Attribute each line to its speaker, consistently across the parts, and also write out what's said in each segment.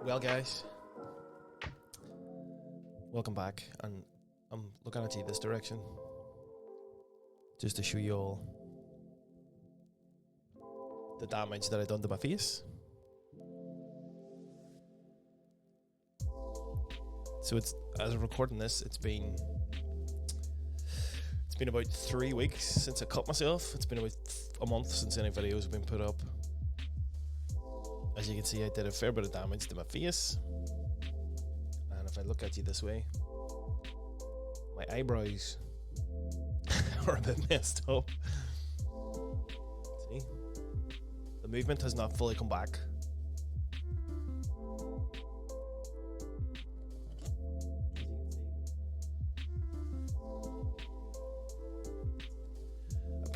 Speaker 1: Well, guys, welcome back, and I'm looking at you this direction just to show you all the damage that I done to my face. So it's, as I'm recording this, it's been about 3 weeks since I cut myself. It's been about a month since any videos have been put up. As you can see, I did a fair bit of damage to my face, and if I look at you this way, my eyebrows are a bit messed up. See? The movement has not fully come back. A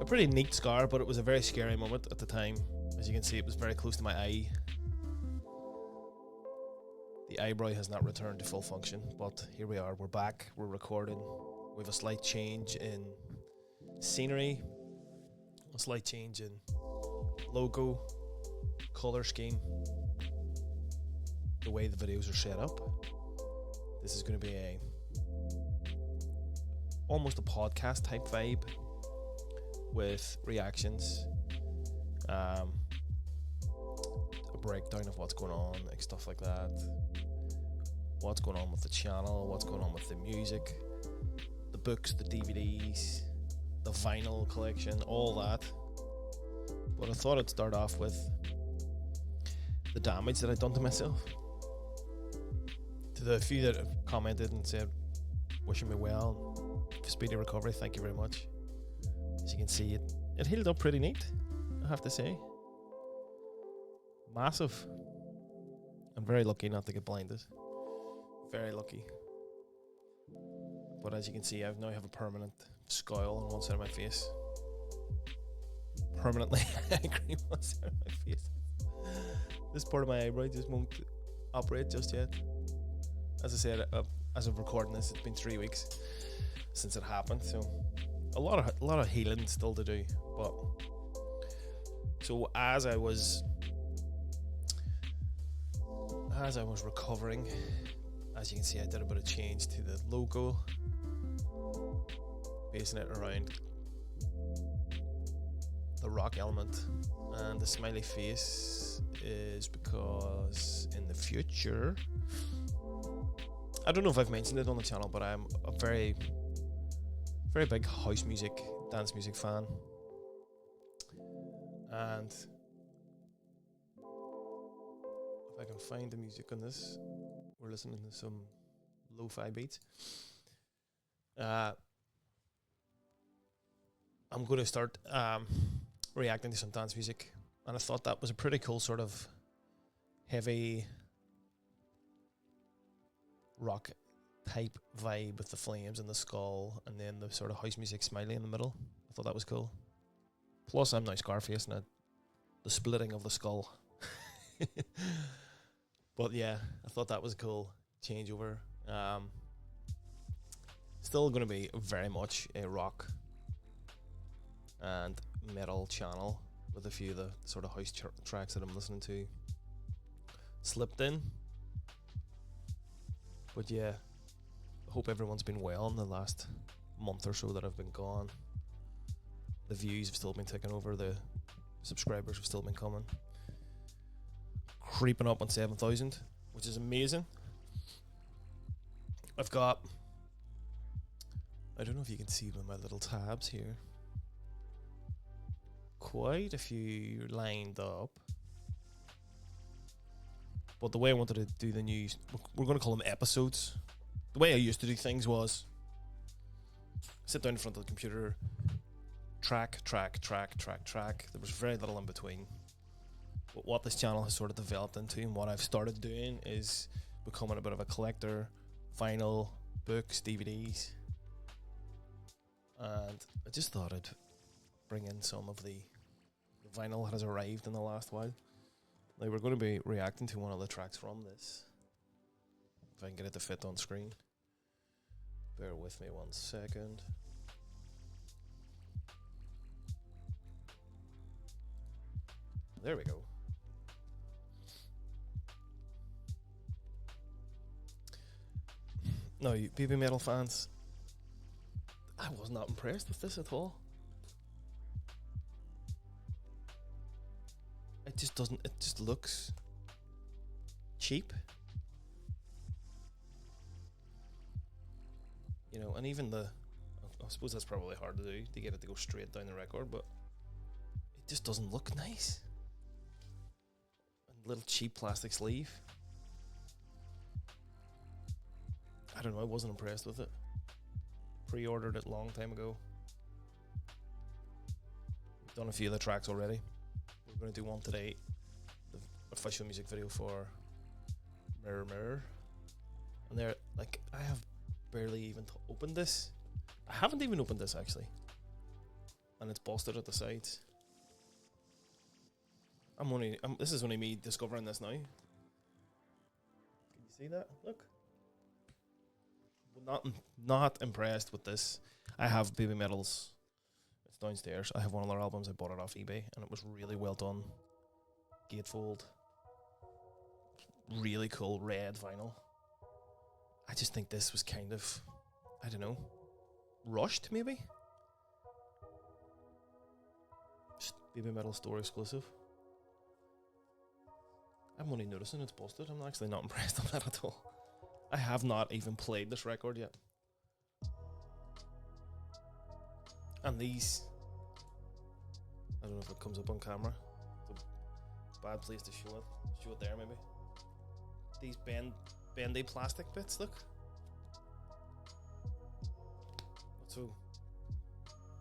Speaker 1: pretty neat scar, but it was a very scary moment at the time. As you can see, it was very close to my eye. The eyebrow has not returned to full function, but here we are. We're back. We're recording. We have a slight change in scenery, a slight change in logo, color scheme, the way the videos are set up. This is going to be almost a podcast type vibe with reactions, a breakdown of what's going on, like stuff like that, what's going on with the channel, what's going on with the music, the books, the DVDs, the vinyl collection, all that. But I thought I'd start off with the damage that I'd done to myself. To the few that have commented and said wishing me well, speedy recovery, thank you very much. As you can see, it healed up pretty neat, I have to say. Massive. I'm very lucky not to get blinded. Very lucky. But as you can see, I now have a permanent scowl on one side of my face. Permanently angry on one side of my face. This part of my eyebrow just won't operate just yet. As I said, as of recording this, it's been 3 weeks since it happened, so a lot of healing still to do. But so as I was recovering, as you can see, I did a bit of change to the logo, basing it around the rock element, and the smiley face is because in the future, I don't know if I've mentioned it on the channel, but I'm a very big house music, dance music fan. And if I can find the music on this, we're listening to some lo-fi beats. I'm going to start reacting to some dance music, and I thought that was a pretty cool sort of heavy rock type vibe with the flames and the skull, and then the sort of house music smiley in the middle. I thought that was cool. Plus, I'm now Scarface and the splitting of the skull. But yeah, I thought that was a cool changeover. Still going to be very much a rock and metal channel with a few of the sort of house tracks that I'm listening to slipped in. But yeah, I hope everyone's been well in the last month or so that I've been gone. The views have still been ticking over, the subscribers have still been coming. Creeping up on 7,000, which is amazing. I've got, I don't know if you can see my little tabs here, quite a few lined up. But the way I wanted to do the news, we're going to call them episodes. The way I used to do things was sit down in front of the computer, track. There was very little in between. But what this channel has sort of developed into, and what I've started doing, is becoming a bit of a collector, vinyl, books, DVDs. And I just thought I'd bring in some of the vinyl that has arrived in the last while. Now we're going to be reacting to one of the tracks from this. If I can get it to fit on screen. Bear with me 1 second. There we go. No, you baby metal fans, I was not impressed with this at all. It just doesn't. It just looks cheap. You know, and even I suppose that's probably hard to do, to get it to go straight down the record, but it just doesn't look nice. A little cheap plastic sleeve. I don't know, I wasn't impressed with it. Pre-ordered it a long time ago. We've done a few of the tracks already. We're going to do one today. The official music video for Mirror Mirror. And they're like, I have barely even opened this. I haven't even opened this actually. And it's busted at the sides. This is only me discovering this now. Can you see that? Look. Not impressed with this. I have Baby Metal's. It's downstairs. I have one of their albums. I bought it off eBay, and it was really well done. Gatefold. Really cool red vinyl. I just think this was kind of, I don't know, rushed maybe. Just Baby Metal store exclusive. I'm only noticing it's busted. I'm actually not impressed on that at all. I have not even played this record yet. And these, I don't know if it comes up on camera. It's a bad place to show it. Show it there maybe. These bendy plastic bits, look. So,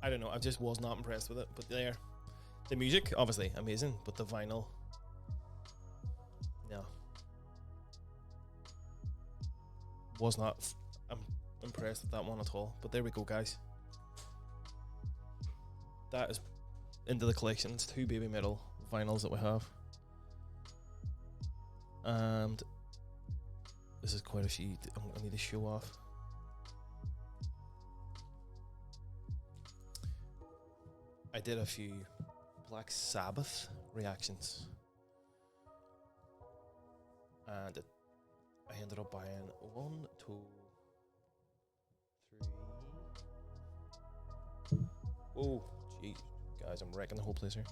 Speaker 1: I don't know, I just was not impressed with it. But there, the music, obviously amazing, but the vinyl, no. Was not impressed with that one at all. But there we go, guys. That is into the collection. It's 2 Baby Metal vinyls that we have. And this is quite a sheet I need to show off. I did a few Black Sabbath reactions. And I ended up buying 1, 2, 3. Oh, jeez, guys, I'm wrecking the whole place here.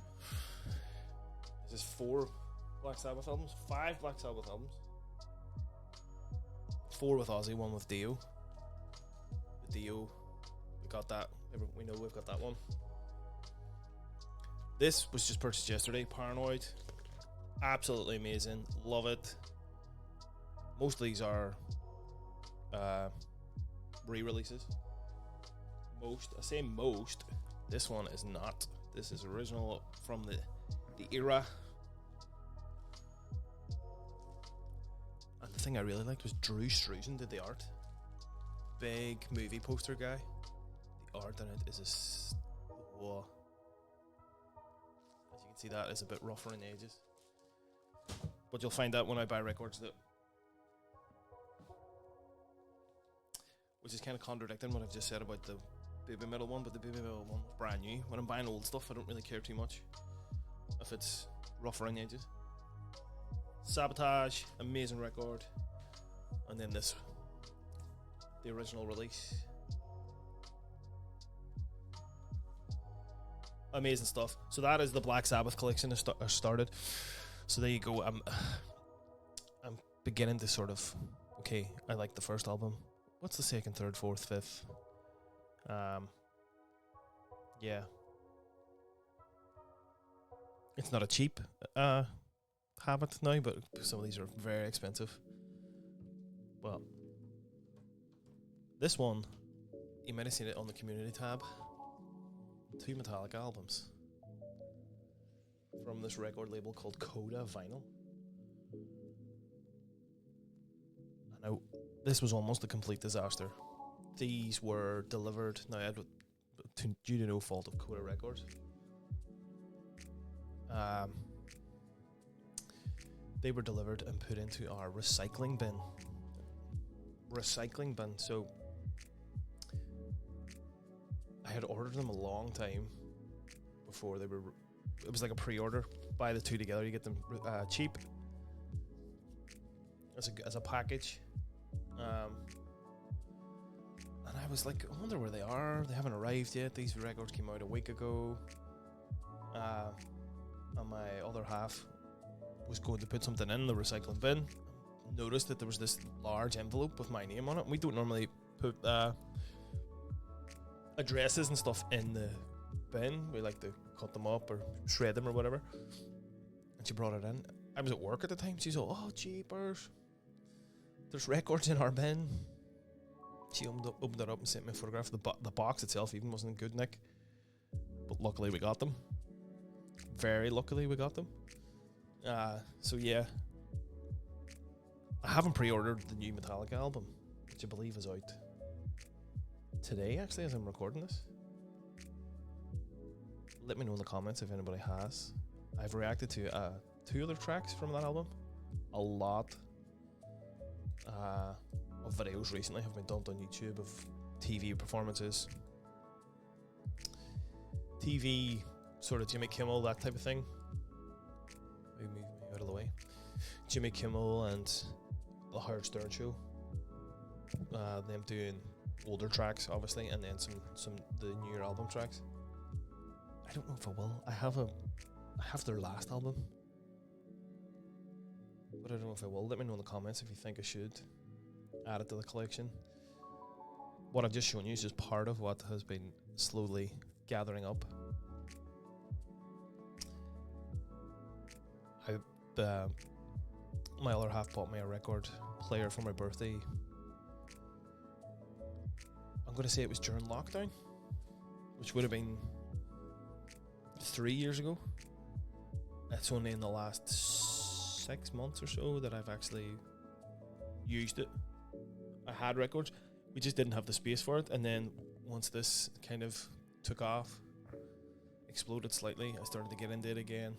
Speaker 1: This is 4 Black Sabbath albums, 5 Black Sabbath albums, 4 with Ozzy, 1 with Dio. The Dio, we got that. We know we've got that one. This was just purchased yesterday. Paranoid, absolutely amazing. Love it. Most of these are re-releases. Most, I say most. This one is not. This is original from the era. And the thing I really liked was Drew Struzan did the art. Big movie poster guy. The art in it is whoa. As you can see, that is a bit rougher in the edges. But you'll find out when I buy records that, which is kind of contradicting what I've just said about the Baby Metal one, but the Baby Metal one was brand new. When I'm buying old stuff, I don't really care too much if it's rougher on the edges. Sabotage, amazing record. And then this, the original release. Amazing stuff. So that is the Black Sabbath collection I started. So there you go. I'm beginning to sort of, okay, I like the first album. What's the second, third, fourth, fifth? Yeah. It's not a cheap habit now, but some of these are very expensive. Well, this one, you might have seen it on the community tab. 2 Metallica albums from this record label called Coda Vinyl. Now, this was almost a complete disaster. These were delivered, now due to no fault of Coda Records. They were delivered and put into our recycling bin. So I had ordered them a long time before they were. It was like a pre-order. Buy the 2 together, you get them cheap as a package. was like, I wonder where they are. They haven't arrived yet. These records came out a week ago. And my other half was going to put something in the recycling bin. Noticed that there was this large envelope with my name on it. We don't normally put addresses and stuff in the bin. We like to cut them up or shred them or whatever. And she brought it in. I was at work at the time. She's like, oh, jeepers. There's records in our bin. She opened it up and sent me a photograph. The box itself even wasn't in good nick. But luckily we got them. Very luckily we got them. So yeah. I haven't pre-ordered the new Metallica album, which I believe is out today, actually, as I'm recording this. Let me know in the comments if anybody has. I've reacted to 2 other tracks from that album. A lot of videos recently have been dumped on YouTube of TV performances. TV, sort of Jimmy Kimmel, that type of thing. Move me out of the way. Jimmy Kimmel and the Howard Stern Show. Them doing older tracks, obviously, and then some the newer album tracks. I don't know if I will. I have their last album, but I don't know if I will. Let me know in the comments if you think I should add it to the collection. What I've just shown you is just part of what has been slowly gathering up. My other half bought me a record player for my birthday. I'm going to say it was during lockdown, which would have been 3 years ago. It's only in the last 6 months or so that I've actually used it. I had records, we just didn't have the space for it, and then once this kind of took off, exploded slightly, I started to get into it again.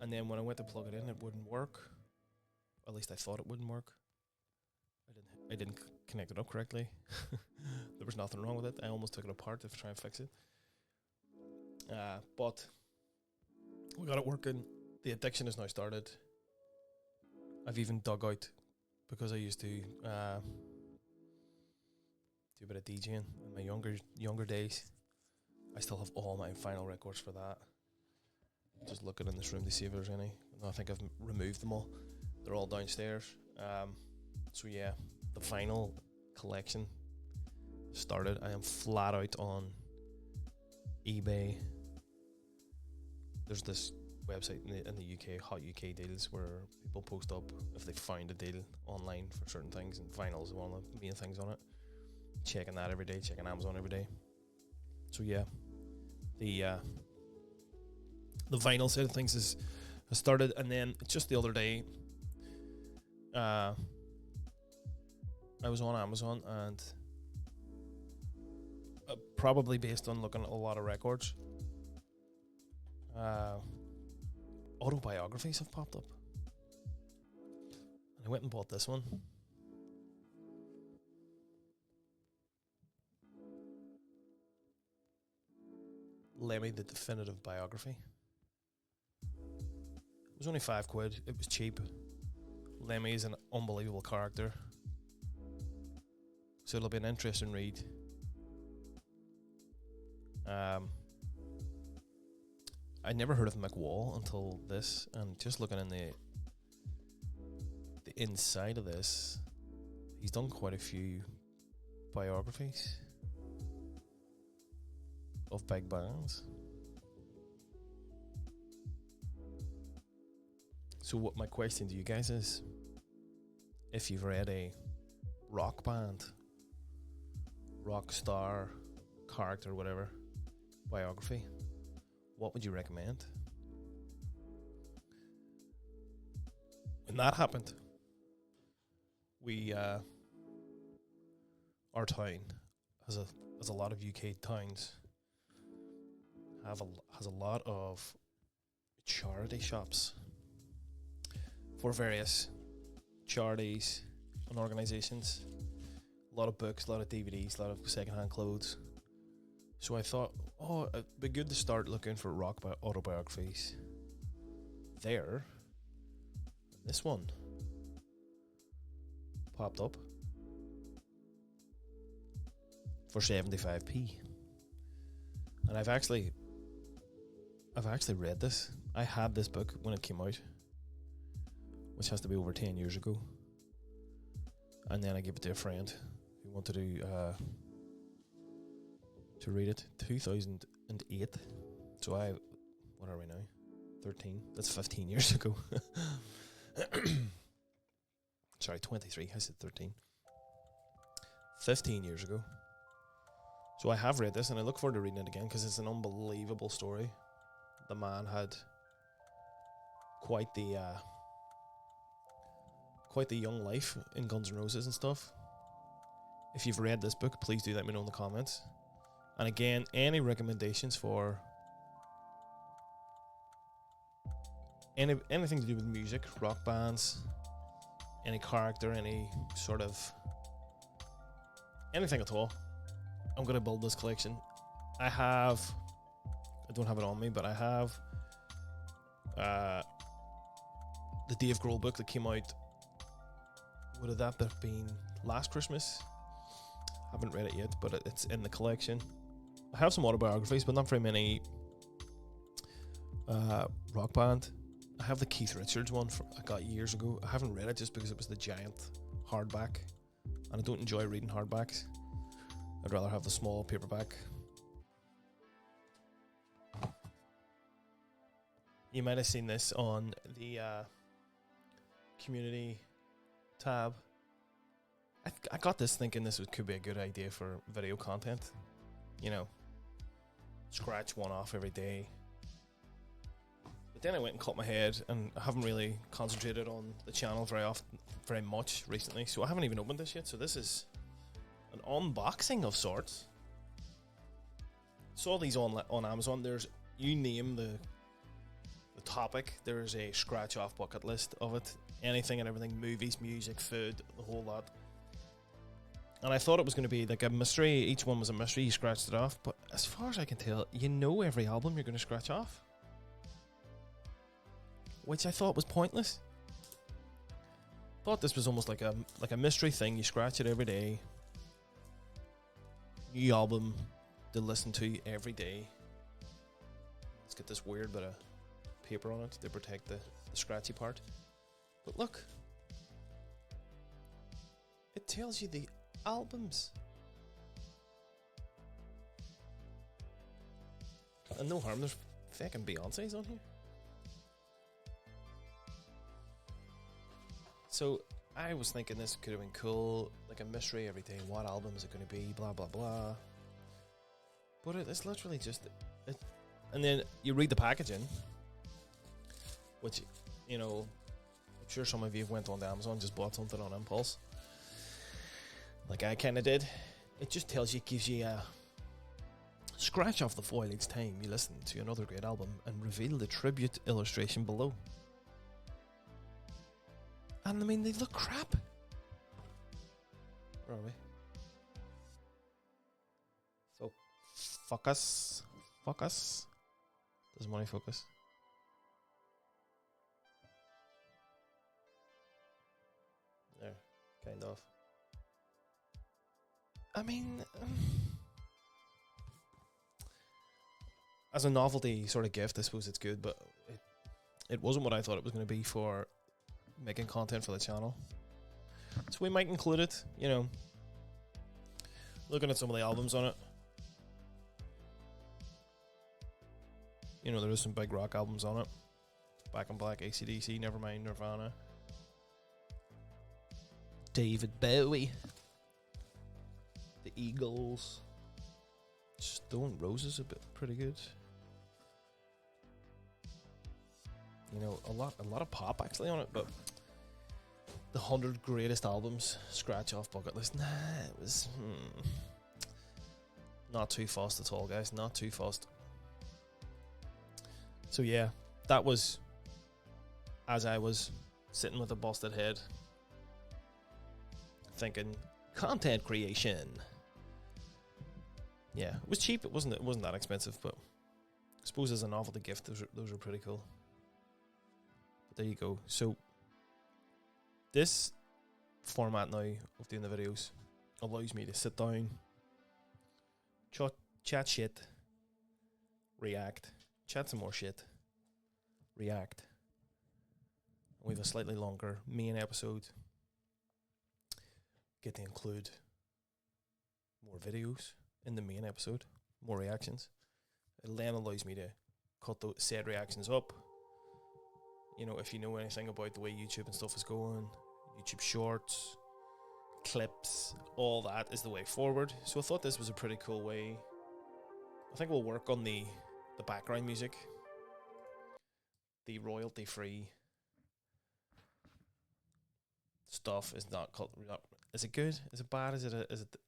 Speaker 1: And then when I went to plug it in, it wouldn't work. At least I thought it wouldn't work. I didn't connect it up correctly. There was nothing wrong with it. I almost took it apart to try and fix it. But we got it working. The addiction has now started. I've even dug out, because I used to do a bit of DJing in my younger days. I still have all my vinyl records for that. Just looking in this room to see if there's any. I think I've removed them all. They're all downstairs. So yeah, the vinyl collection started. I am flat out on eBay. There's this website in the UK, Hot UK Deals, where people post up if they find a deal online for certain things, and vinyl is one of the main things on it. Checking that every day, checking Amazon every day. So yeah, the vinyl side of things has started, and then just the other day, I was on Amazon, and probably based on looking at a lot of records, autobiographies have popped up. And I went and bought this one. Lemmy, the definitive biography. It was only £5. It was cheap. Lemmy is an unbelievable character, so it'll be an interesting read. I never heard of McWall until this, and just looking in the inside of this, he's done quite a few biographies of big bands. So what my question to you guys is, if you've read a rock band, rock star, character, whatever, biography, what would you recommend? When that happened, our town has a lot of UK towns has a lot of charity shops for various charities and organisations. A lot of books, a lot of DVDs, a lot of secondhand clothes. So I thought, it'd be good to start looking for rock autobiographies there. This one popped up. for 75p. And I've actually read this. I had this book when it came out, which has to be over 10 years ago. And then I gave it to a friend who wanted to read it. 2008. So what are we now? 13. That's 15 years ago. Sorry, 23. I said 13. 15 years ago. So I have read this, and I look forward to reading it again because it's an unbelievable story. The man had quite the young life in Guns N' Roses and stuff. If you've read this book, please do let me know in the comments. And again, any recommendations for anything to do with music, rock bands, any character, any sort of anything at all, I'm going to build this collection. I don't have it on me, but I have the Dave Grohl book that came out. Would have that been last Christmas? Haven't read it yet, but it's in the collection. I have some autobiographies, but not very many rock band. I have the Keith Richards one I got years ago. I haven't read it just because it was the giant hardback, and I don't enjoy reading hardbacks. I'd rather have the small paperback. You might have seen this on the community tab. I got this thinking this could be a good idea for video content. You know, scratch one off every day. But then I went and cut my head, and I haven't really concentrated on the channel very much recently, so I haven't even opened this yet. So this is an unboxing of sorts. Saw these on Amazon. There's, you name the topic, there's a scratch off bucket list of it. Anything and everything, movies, music, food, the whole lot. And I thought it was going to be like a mystery. Each one was a mystery. You scratched it off, but as far as I can tell, you know every album you're going to scratch off, which I thought was pointless. Thought this was almost like a mystery thing. You scratch it every day. New album to listen to every day. Let's get this weird bit of paper on it to protect the scratchy part. But look, it tells you the albums. And no harm, there's fucking Beyonce's on here. So I was thinking this could have been cool, like a mystery every day. What album is it going to be? Blah blah blah. But it's literally just it. And then you read the packaging, which, you know, I'm sure some of you went on to Amazon, just bought something on impulse, like I kind of did. It just tells you, gives you a scratch off the foil each time you listen to another great album and reveal the tribute illustration below. And I mean, they look crap. Where are we? So, focus. Focus. Does money focus? There, kind of. I mean, as a novelty sort of gift, I suppose it's good, but it wasn't what I thought it was going to be for making content for the channel. So we might include it, you know. Looking at some of the albums on it, you know, there is some big rock albums on it. Back in Black, AC/DC, Nevermind, Nirvana, David Bowie, the Eagles, Stone Roses, pretty good. You know, a lot of pop actually on it, but the 100 greatest albums scratch off bucket list. Nah, it was not too fussed at all, guys. Not too fussed. So yeah, that was as I was sitting with a busted head, thinking content creation. Yeah, it was cheap. It wasn't that expensive, but I suppose as a novelty gift, those are pretty cool. But there you go. So this format now of doing the videos allows me to sit down chat shit, react, chat some more shit, react. We have a slightly longer main episode. Get to include more videos in the main episode, more reactions. It then allows me to cut those said reactions up. You know, if you know anything about the way YouTube and stuff is going, YouTube Shorts, clips, all that is the way forward. So I thought this was a pretty cool way. I think we'll work on the background music, the royalty-free stuff is not called. Is it good? Is it bad? Is it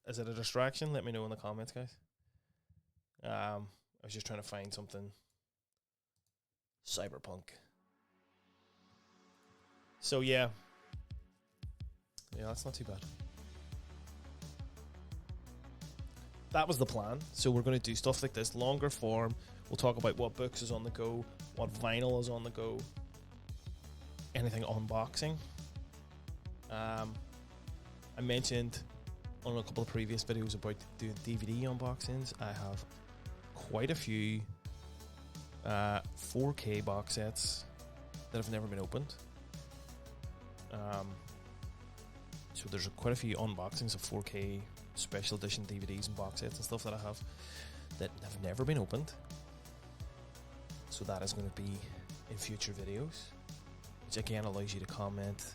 Speaker 1: a distraction? Let me know in the comments, guys. I was just trying to find something cyberpunk. So yeah, that's not too bad. That was the plan. So we're going to do stuff like this, longer form. We'll talk about what books is on the go, what vinyl is on the go, anything unboxing. I mentioned on a couple of previous videos about doing DVD unboxings. I have quite a few 4K box sets that have never been opened. So there's quite a few unboxings of 4K special edition DVDs and box sets and stuff that I have that have never been opened. So that is going to be in future videos, which again allows you to comment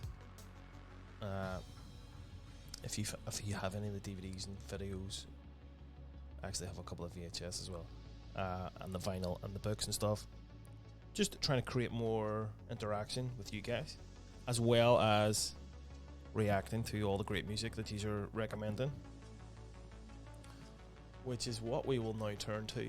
Speaker 1: if you have any of the DVDs and videos. I actually have a couple of VHS as well, and the vinyl and the books and stuff. Just trying to create more interaction with you guys, as well as reacting to all the great music that you are recommending, which is what we will now turn to.